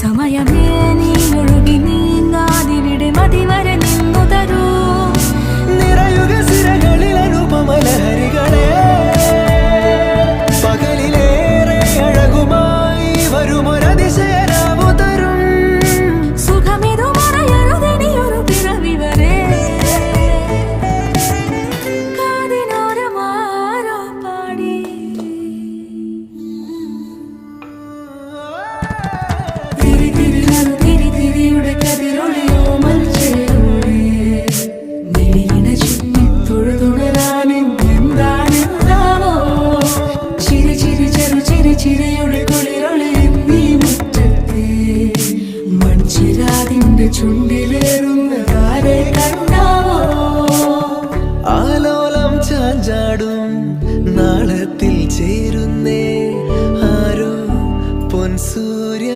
സമയമേ നീ ഒഴുകി നീങ്ങാതിവിടെ മതിവരെ നിന്നു തരൂ നിറയുക സിരകളിൽ അനുപമലഹരികളെ പകലിലേറെ അഴകുമായി വരുമൊരതിശയരാവു തരും സുഖമിതു മറയരുതെനിയൊരു പിറവി വരെ കാതിനോരമാരോ പാടി തിരിയുടെ കതിരൊളിയോ മൽച്ചേരോടെ